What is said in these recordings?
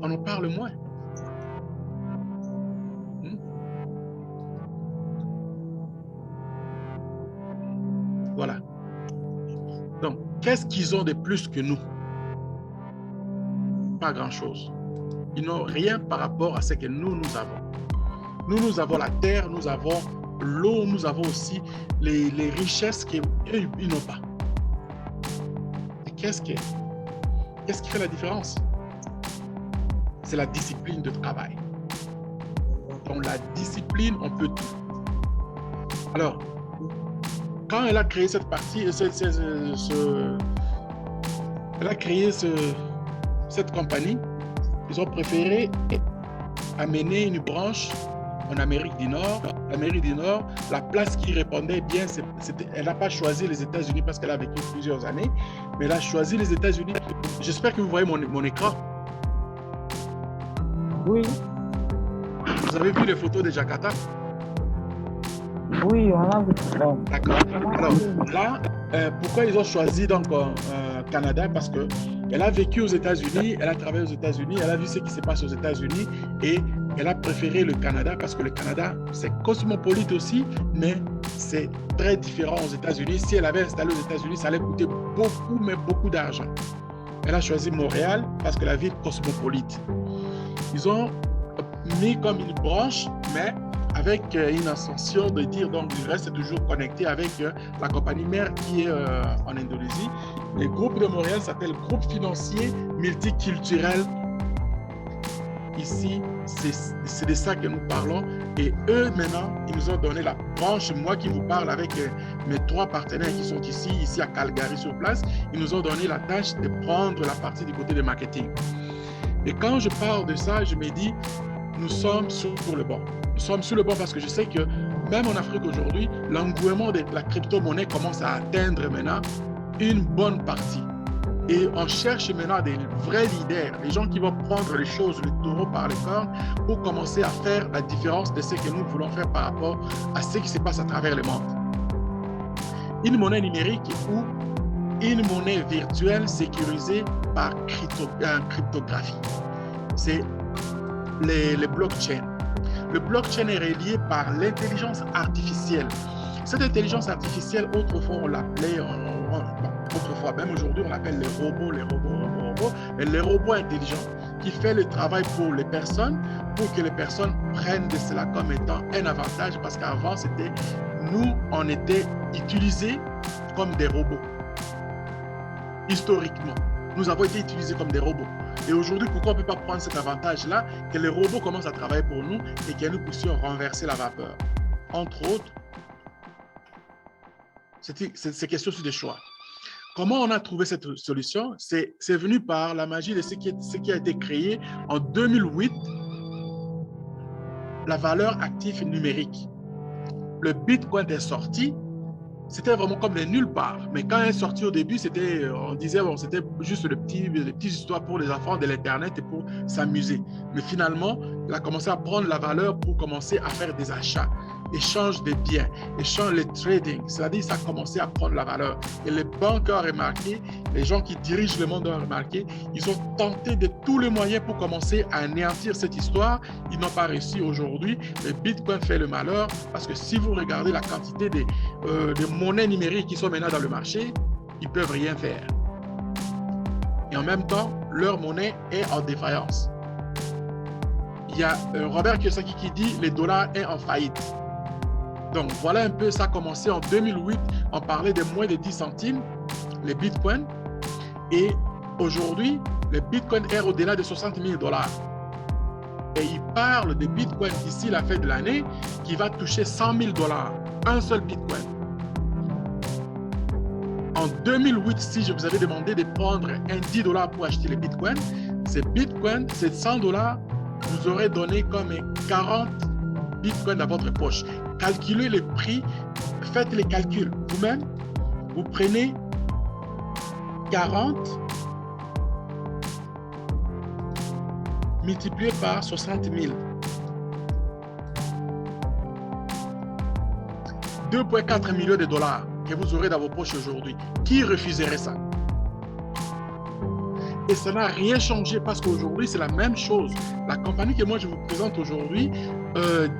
on en parle moins. Voilà. Donc, qu'est-ce qu'ils ont de plus que nous? Pas grand-chose. Ils n'ont rien par rapport à ce que nous avons. Nous avons la terre, nous avons l'eau, nous avons aussi les richesses qu'ils n'ont pas. Et qu'est-ce qui fait la différence? C'est la discipline de travail. Donc, la discipline, on peut tout. Alors, quand elle a créé cette partie, elle a créé cette compagnie, ils ont préféré amener une branche en Amérique du Nord. L'Amérique du Nord, la place qui répondait bien, elle n'a pas choisi les États-Unis parce qu'elle a vécu plusieurs années, mais elle a choisi les États-Unis. J'espère que vous voyez mon écran. Oui. Vous avez vu les photos de Jakarta? Oui, on a vu. D'accord. Alors là, pourquoi ils ont choisi donc Canada? Parce que elle a vécu aux États-Unis, elle a travaillé aux États-Unis, elle a vu ce qui se passe aux États-Unis et elle a préféré le Canada parce que le Canada, c'est cosmopolite aussi, mais c'est très différent aux États-Unis. Si elle avait installé aux États-Unis, ça allait coûter beaucoup, mais beaucoup d'argent. Elle a choisi Montréal parce que la ville cosmopolite. Ils ont mis comme une branche, mais avec une ascension de dire donc il reste toujours connecté avec la compagnie mère qui est en Indonésie. Le groupe de Montréal s'appelle Groupe Financier Multiculturel. Ici, c'est de ça que nous parlons. Et eux, maintenant, ils nous ont donné la branche. Moi qui vous parle avec mes 3 partenaires qui sont ici à Calgary sur place, ils nous ont donné la tâche de prendre la partie du côté de marketing. Et quand je parle de ça, je me dis, nous sommes sur le banc. Nous sommes sur le banc parce que je sais que même en Afrique aujourd'hui, l'engouement de la crypto-monnaie commence à atteindre maintenant une bonne partie. Et on cherche maintenant des vrais leaders, les gens qui vont prendre les choses, le taureau par les cornes, pour commencer à faire la différence de ce que nous voulons faire par rapport à ce qui se passe à travers le monde. Une monnaie numérique ou une monnaie virtuelle sécurisée par cryptographie. C'est les blockchains. Le blockchain est relié par l'intelligence artificielle. Cette intelligence artificielle, autrefois on l'appelait, autrefois, même aujourd'hui on l'appelle les robots, mais les robots intelligents qui fait le travail pour les personnes, pour que les personnes prennent de cela comme étant un avantage, parce qu'avant c'était, nous on était utilisés comme des robots. Historiquement, nous avons été utilisés comme des robots. Et aujourd'hui, pourquoi on ne peut pas prendre cet avantage-là, que les robots commencent à travailler pour nous et que nous puissions renverser la vapeur? Entre autres, c'est question sur des choix. Comment on a trouvé cette solution? C'est venu par la magie de ce qui a été créé en 2008, la valeur active numérique. Le Bitcoin est sorti. C'était vraiment comme de nulle part. Mais quand elle est sortie au début, on disait bon, c'était juste des petites histoires pour les enfants de l'Internet et pour s'amuser. Mais finalement, il a commencé à prendre la valeur pour commencer à faire des achats, échange de biens, échange le trading. C'est-à-dire ça a commencé à prendre la valeur. Et les banques ont remarqué, les gens qui dirigent le monde ont remarqué, ils ont tenté de tous les moyens pour commencer à anéantir cette histoire. Ils n'ont pas réussi aujourd'hui. Le Bitcoin fait le malheur parce que si vous regardez la quantité de monnaies numériques qui sont maintenant dans le marché, ils ne peuvent rien faire. Et en même temps, leur monnaie est en défaillance. Il y a Robert Kiyosaki qui dit « le dollar est en faillite ». Donc voilà un peu, ça a commencé en 2008, on parlait de moins de 10 centimes, les bitcoins, et aujourd'hui, le bitcoin est au-delà de 60 000 $. Et il parle de bitcoin d'ici la fin de l'année qui va toucher 100 000 $, un seul bitcoin. En 2008, si je vous avais demandé de prendre un 10 $ pour acheter les bitcoins, ces bitcoins, ces 100 $, vous aurez donné comme 40 bitcoins dans votre poche. Calculez le prix, faites les calculs vous-même. Vous prenez 40 multiplié par 60 000. 2,4 millions de dollars que vous aurez dans vos poches aujourd'hui. Qui refuserait ça? Et ça n'a rien changé parce qu'aujourd'hui, c'est la même chose. La compagnie que moi, je vous présente aujourd'hui,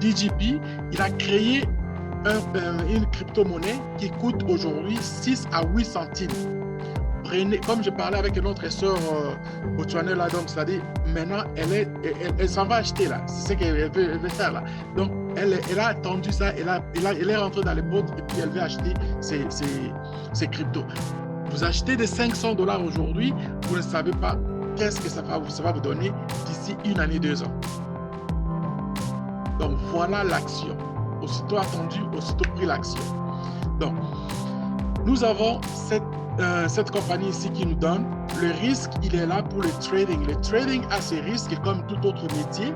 DGP, il a créé une crypto-monnaie qui coûte aujourd'hui 6 à 8 centimes. Prenez, comme je parlais avec notre sœur Botswana, là, donc c'est-à-dire maintenant, elle s'en va acheter là. C'est ce qu'elle veut faire là. Donc, elle a attendu ça, elle est rentrée dans les boîtes et puis elle veut acheter ses cryptos. Vous achetez des 500 $ aujourd'hui, vous ne savez pas qu'est-ce que ça va vous donner d'ici 1 année, 2 ans. Donc, voilà l'action. Aussitôt attendu, aussitôt pris l'action. Donc, nous avons cette compagnie ici qui nous donne le risque, il est là pour le trading. Le trading a ses risques comme tout autre métier,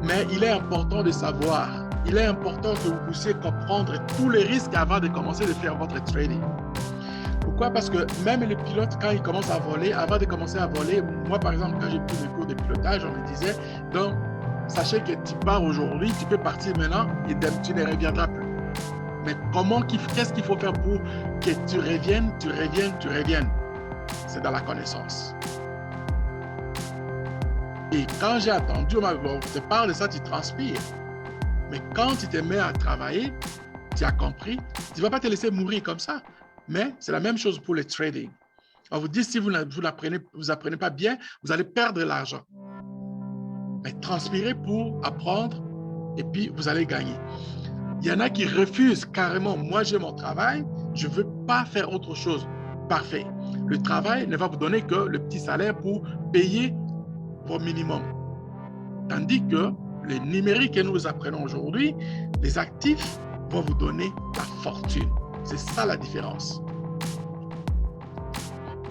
mais il est important de savoir. Il est important que vous puissiez comprendre tous les risques avant de commencer de faire votre trading. Pourquoi? Parce que même les pilotes, quand ils commencent à voler, avant de commencer à voler, moi par exemple, quand j'ai pris mes cours de pilotage, on me disait, donc, sachez que tu pars aujourd'hui, tu peux partir maintenant et tu ne reviendras plus. Mais qu'est-ce qu'il faut faire pour que tu reviennes? C'est dans la connaissance. Et quand j'ai attendu, on te parle de ça, tu transpires. Mais quand tu te mets à travailler, tu as compris, tu ne vas pas te laisser mourir comme ça. Mais c'est la même chose pour le trading. On vous dit, si vous apprenez pas bien, vous allez perdre l'argent. Mais transpirez pour apprendre et puis vous allez gagner. Il y en a qui refusent carrément. Moi, j'ai mon travail, je ne veux pas faire autre chose. Parfait. Le travail ne va vous donner que le petit salaire pour payer vos minimums. Tandis que le numérique que nous apprenons aujourd'hui, les actifs vont vous donner la fortune. C'est ça la différence.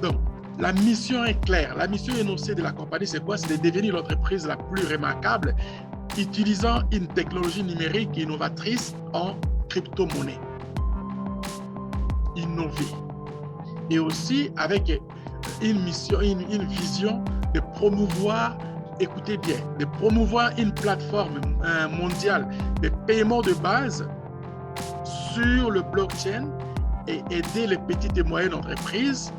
Donc, la mission est claire. La mission énoncée de la compagnie, c'est quoi? C'est de devenir l'entreprise la plus remarquable utilisant une technologie numérique innovatrice en crypto-monnaie. Innover. Et aussi avec une mission, une vision de promouvoir, écoutez bien, de promouvoir une plateforme mondiale de paiement de base sur le blockchain et aider les petites et moyennes entreprises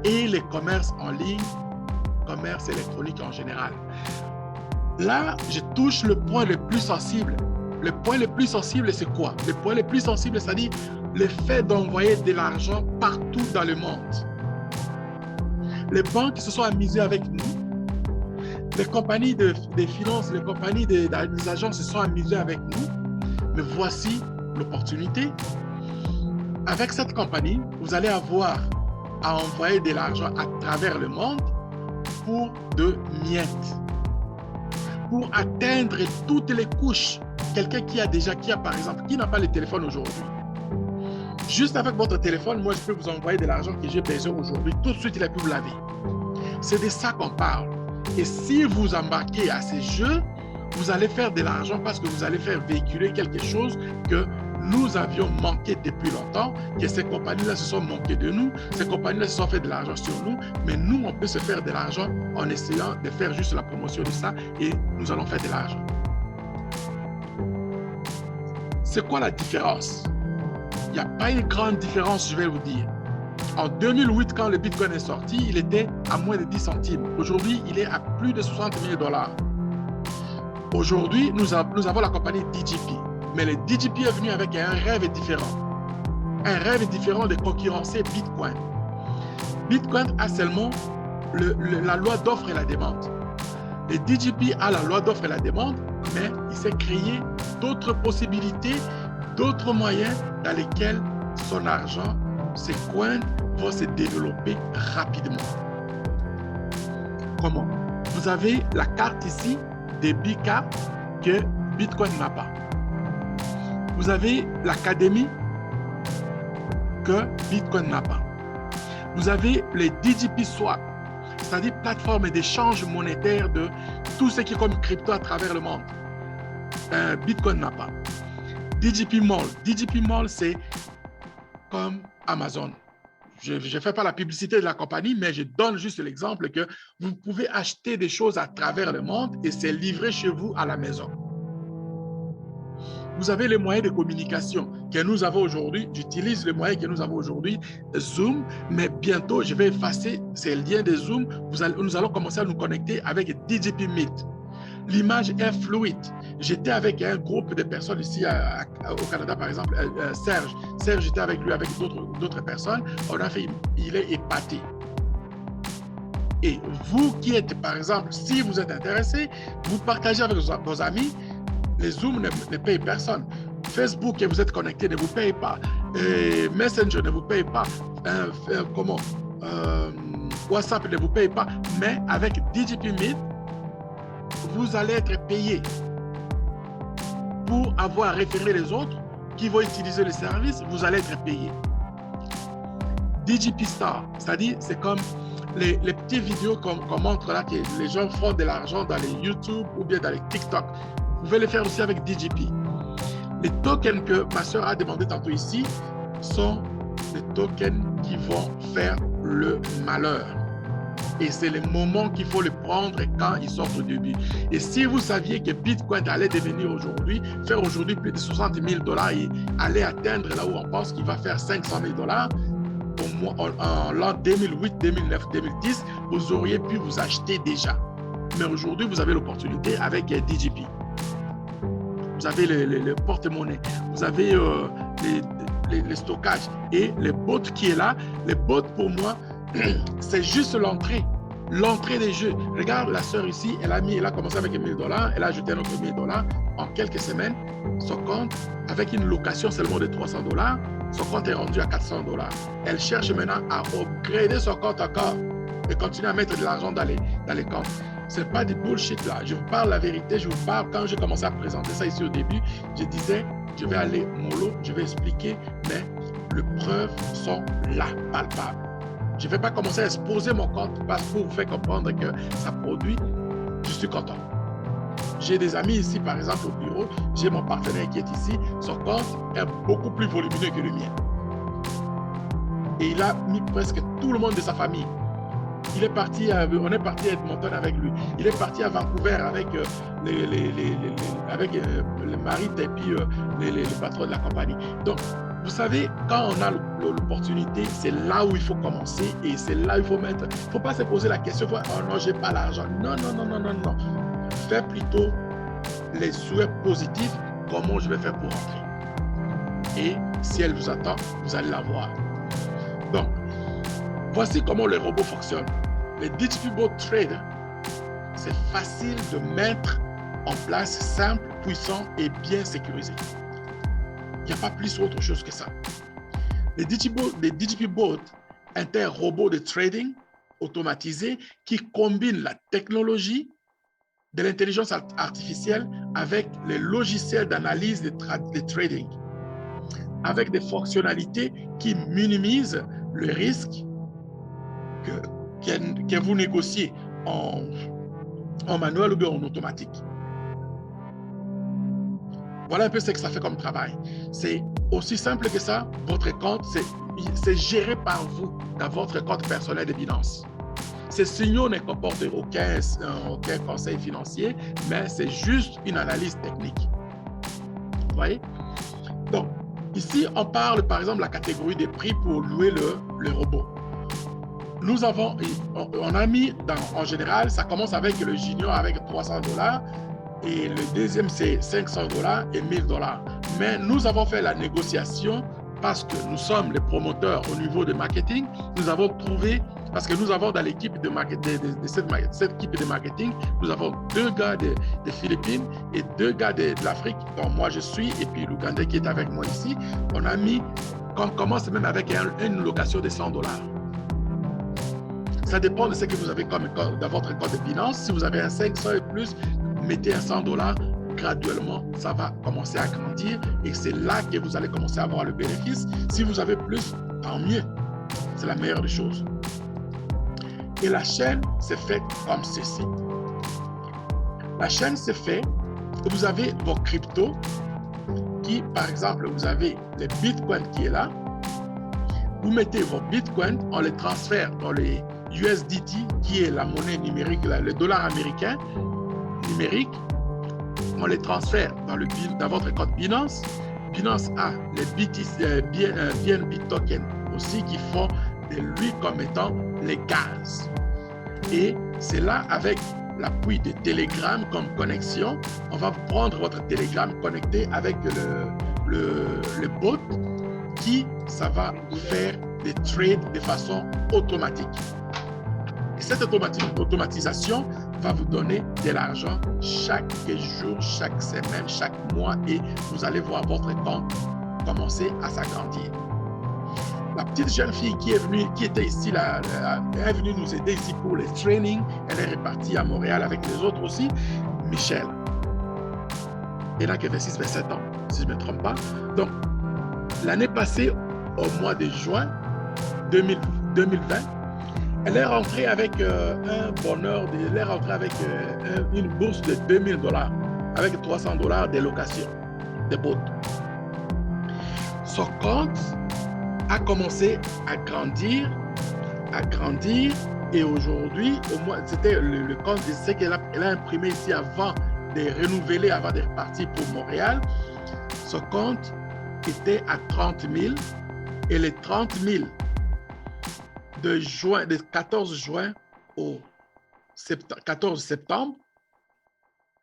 et les commerces en ligne, commerce électronique en général. Là, je touche le point le plus sensible. Le point le plus sensible, c'est quoi? Le point le plus sensible, c'est-à-dire le fait d'envoyer de l'argent partout dans le monde. Les banques se sont amusées avec nous. Les compagnies de finances, les compagnies des agences se sont amusées avec nous. Mais voici l'opportunité. Avec cette compagnie, vous allez avoir à envoyer de l'argent à travers le monde pour de miettes. Pour atteindre toutes les couches. Quelqu'un qui a par exemple, qui n'a pas le téléphone aujourd'hui. Juste avec votre téléphone, moi, je peux vous envoyer de l'argent que j'ai besoin aujourd'hui. Tout de suite, il a pu vous laver. C'est de ça qu'on parle. Et si vous embarquez à ces jeux, vous allez faire de l'argent parce que vous allez faire véhiculer quelque chose que nous avions manqué depuis longtemps, que ces compagnies-là se sont moquées de nous, ces compagnies-là se sont fait de l'argent sur nous, mais nous, on peut se faire de l'argent en essayant de faire juste la promotion de ça et nous allons faire de l'argent. C'est quoi la différence? Il n'y a pas une grande différence, je vais vous dire. En 2008, quand le Bitcoin est sorti, il était à moins de 10 centimes. Aujourd'hui, il est à plus de 60 000 $. Aujourd'hui, nous avons la compagnie DGP. Mais le DGP est venu avec un rêve différent. Un rêve différent de concurrencer Bitcoin. Bitcoin a seulement la loi d'offre et la demande. Le DGP a la loi d'offre et la demande, mais il s'est créé d'autres possibilités, d'autres moyens dans lesquels son argent, ses coins vont se développer rapidement. Comment? Vous avez la carte ici des B-Card que Bitcoin n'a pas. Vous avez l'académie que Bitcoin n'a pas. Vous avez les DGP Swap, c'est-à-dire plateforme d'échange monétaire de tout ce qui est comme crypto à travers le monde. Bitcoin n'a pas. DGP Mall. DGP Mall, c'est comme Amazon. Je ne fais pas la publicité de la compagnie, mais je donne juste l'exemple que vous pouvez acheter des choses à travers le monde et c'est livré chez vous à la maison. Vous avez les moyens de communication que nous avons aujourd'hui. J'utilise les moyens que nous avons aujourd'hui, Zoom, mais bientôt, je vais effacer ces liens de Zoom. Nous allons commencer à nous connecter avec DJP Meet. L'image est fluide. J'étais avec un groupe de personnes ici au Canada, par exemple, Serge. Serge, j'étais avec lui, avec d'autres personnes. Il est épaté. Et vous qui êtes, par exemple, si vous êtes intéressé, vous partagez avec vos amis. Les Zoom ne payent personne. Facebook, et vous êtes connecté, ne vous paye pas. Messenger ne vous paye pas. WhatsApp ne vous paye pas. Mais avec DJP Meet, vous allez être payé pour avoir référé les autres qui vont utiliser le service. Vous allez être payé. DJP Star, c'est-à-dire c'est comme les petites vidéos qu'on montre là, que les gens font de l'argent dans les YouTube ou bien dans les TikTok. Vous pouvez le faire aussi avec DJP. Les tokens que ma soeur a demandé tantôt ici sont des tokens qui vont faire le malheur. Et c'est le moment qu'il faut le prendre quand ils sortent au début. Et si vous saviez que Bitcoin allait devenir aujourd'hui, faire aujourd'hui plus de 60 000 $ et aller atteindre là où on pense qu'il va faire 500 000 $, en l'an 2008, 2009, 2010, vous auriez pu vous acheter déjà. Mais aujourd'hui, vous avez l'opportunité avec DJP. Vous avez le porte-monnaie, vous avez les stockages et les bots qui est là. Les bots, pour moi, c'est juste l'entrée des jeux. Regarde la sœur ici, elle a commencé avec 1 000 $, elle a ajouté un autre 1 000 $ en quelques semaines. Son compte, avec une location seulement de 300 $, son compte est rendu à 400 $. Elle cherche maintenant à upgrader son compte encore et continuer à mettre de l'argent dans les comptes. Ce n'est pas du bullshit là. Je vous parle la vérité. Je vous parle quand j'ai commencé à présenter ça ici au début. Je disais, je vais aller mollo, je vais expliquer, mais les preuves sont là, palpables. Je ne vais pas commencer à exposer mon compte parce que pour vous faire comprendre que ça produit. Je suis content. J'ai des amis ici, par exemple, au bureau. J'ai mon partenaire qui est ici. Son compte est beaucoup plus volumineux que le mien. Et il a mis presque tout le monde de sa famille. On est parti à Edmonton avec lui. Il est parti à Vancouver avec le mari et puis les patrons de la compagnie. Donc, vous savez, quand on a l'opportunité, c'est là où il faut commencer et c'est là où il faut mettre. Il ne faut pas se poser la question, oh non, je n'ai pas l'argent. Non. Fais plutôt les souhaits positifs, comment je vais faire pour rentrer. Et si elle vous attend, vous allez la voir. Donc, voici comment les robots fonctionnent. Les DJP Bot Trader, c'est facile de mettre en place, simple, puissant et bien sécurisé. Il n'y a pas plus autre chose que ça. Les DJP Bot est un robot de trading automatisé qui combine la technologie de l'intelligence artificielle avec les logiciels d'analyse de trading, avec des fonctionnalités qui minimisent le risque que vous négociez en manuel ou bien en automatique. Voilà un peu ce que ça fait comme travail. C'est aussi simple que ça. Votre compte, c'est géré par vous dans votre compte personnel de Binance. Ces signaux ne comportent aucun conseil financier, mais c'est juste une analyse technique. Vous voyez? Donc, ici, on parle par exemple de la catégorie des prix pour louer le robot. On a mis, en général, ça commence avec le junior avec 300 $, et le deuxième c'est 500 $ et 1000 $. Mais nous avons fait la négociation parce que nous sommes les promoteurs au niveau de marketing. Nous avons trouvé, parce que nous avons dans l'équipe de cette équipe de marketing, nous avons 2 gars des Philippines et 2 gars de l'Afrique, dont moi je suis, et puis l'Ougandais qui est avec moi ici. On commence même avec une location de 100 $. Ça dépend de ce que vous avez dans votre compte de Binance. Si vous avez un 500 et plus, mettez un 100 $. Graduellement, ça va commencer à grandir et c'est là que vous allez commencer à avoir le bénéfice. Si vous avez plus, tant mieux. C'est la meilleure des choses. Et la chaîne s'est faite comme ceci. La chaîne s'est faite que vous avez vos cryptos qui, par exemple, vous avez les bitcoins qui est là. Vous mettez vos bitcoins, on les transfère dans les USDT qui est la monnaie numérique, le dollar américain numérique. on les transfère dans votre compte Binance. Binance a les BNB tokens aussi qui font de lui comme étant les gaz. Et c'est là, avec l'appui de Telegram comme connexion, on va prendre votre Telegram connecté avec le bot qui, ça va faire des trades de façon automatique. Et cette automatisation va vous donner de l'argent chaque jour, chaque semaine, chaque mois, et vous allez voir votre compte commencer à s'agrandir. La petite jeune fille qui était ici, elle est venue nous aider ici pour les trainings. Elle est repartie à Montréal avec les autres aussi. Michel. Elle n'a que 26-27 ans, si je ne me trompe pas. Donc, l'année passée, au mois de juin 2020, elle est rentrée avec un bonheur, elle est rentrée avec une bourse de $2000, avec $300 de location, de bots. Son compte a commencé à grandir, et aujourd'hui, au moins, c'était le compte de ce qu'elle a imprimé ici avant de renouveler, avant de repartir pour Montréal. Son compte était à 30 000, et les 30 000 de 14 juin au 14 septembre,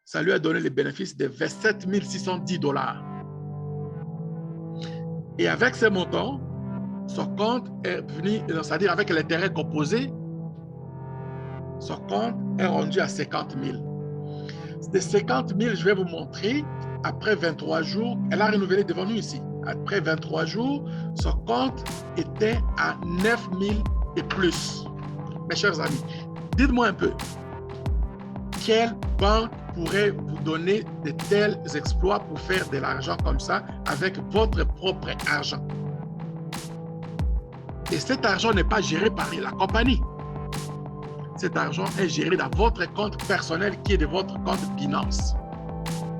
ça lui a donné les bénéfices de $27 610. Et avec ces montants, son compte est venu, c'est-à-dire avec l'intérêt composé, son compte est rendu à 50 000. De 50 000, je vais vous montrer, après 23 jours, elle a renouvelé devant nous ici. Après 23 jours, son compte était à 9 000 et plus. Mes chers amis, dites-moi un peu, quelle banque pourrait vous donner de tels exploits pour faire de l'argent comme ça avec votre propre argent? Et cet argent n'est pas géré par la compagnie. Cet argent est géré dans votre compte personnel qui est de votre compte Binance.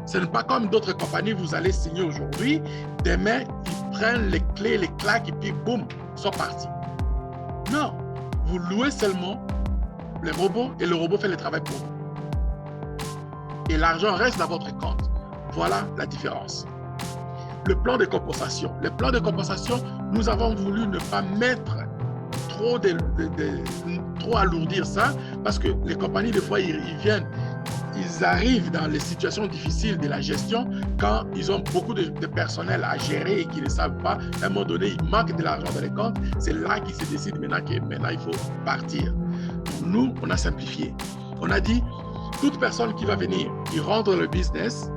Ce n'est pas comme d'autres compagnies, vous allez signer aujourd'hui, demain, ils prennent les clés, les claques et puis boum, ils sont partis. Non, vous louez seulement le robot et le robot fait le travail pour vous. Et l'argent reste dans votre compte. Voilà la différence. Le plan de compensation. Le plan de compensation, nous avons voulu ne pas mettre trop alourdir ça, parce que les compagnies, des fois, ils arrivent dans les situations difficiles de la gestion quand ils ont beaucoup de personnel à gérer et qu'ils ne savent pas. À un moment donné, il manque de l'argent dans les comptes. C'est là qu'ils se décident maintenant il faut partir. Nous, on a simplifié. On a dit, toute personne qui va venir, qui rentre dans le business,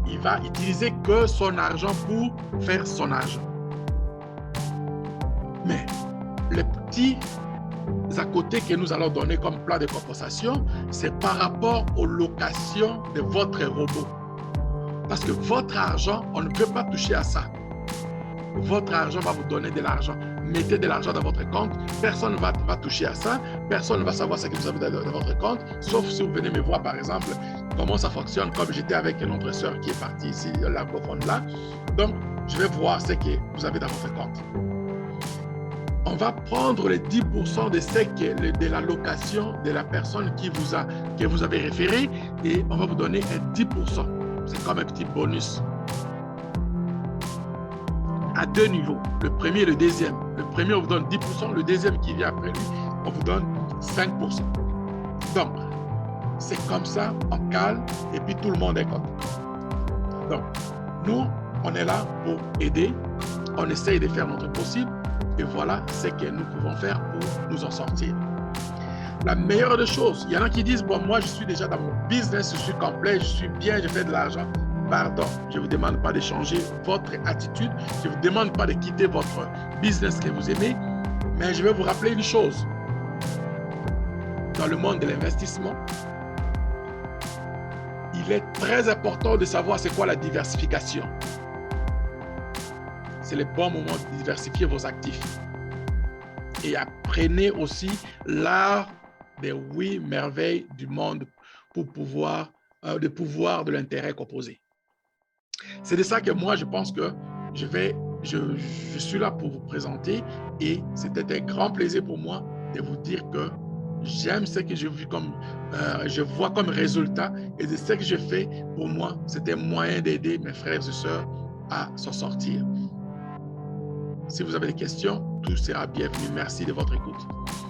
il va utiliser que son argent pour faire son argent. Mais les petits à côté que nous allons donner comme plan de compensation, c'est par rapport aux locations de votre robot. Parce que votre argent, on ne peut pas toucher à ça. Votre argent va vous donner de l'argent. Mettez de l'argent dans votre compte. Personne ne va toucher à ça. Personne ne va savoir ce que vous avez dans votre compte. Sauf si vous venez me voir, par exemple, comment ça fonctionne, comme j'étais avec une autre sœur qui est partie ici, l'anglophone là. Donc, je vais voir ce que vous avez dans votre compte. On va prendre les 10% de la location de la personne que vous avez référé et on va vous donner un 10%. C'est comme un petit bonus. À deux niveaux, le premier et le deuxième. Le premier, on vous donne 10%, le deuxième qui vient après lui, on vous donne 5%. Donc, c'est comme ça, on calme et puis tout le monde est content. Donc, nous, on est là pour aider, on essaye de faire notre possible. Et voilà ce que nous pouvons faire pour nous en sortir. La meilleure des choses, il y en a qui disent, bon, moi, je suis déjà dans mon business, je suis complet, je suis bien, je fais de l'argent. Pardon, je ne vous demande pas de changer votre attitude, je ne vous demande pas de quitter votre business que vous aimez, mais je vais vous rappeler une chose. Dans le monde de l'investissement, il est très important de savoir c'est quoi la diversification. C'est le bon moment de diversifier vos actifs. Et apprenez aussi l'art des 8 merveilles du monde pour le pouvoir de l'intérêt composé. C'est de ça que moi, je pense que je suis là pour vous présenter et c'était un grand plaisir pour moi de vous dire que j'aime ce que je vois comme résultat, et de ce que je fais, pour moi, c'était moyen d'aider mes frères et sœurs à s'en sortir. Si vous avez des questions, tout sera bienvenu. Merci de votre écoute.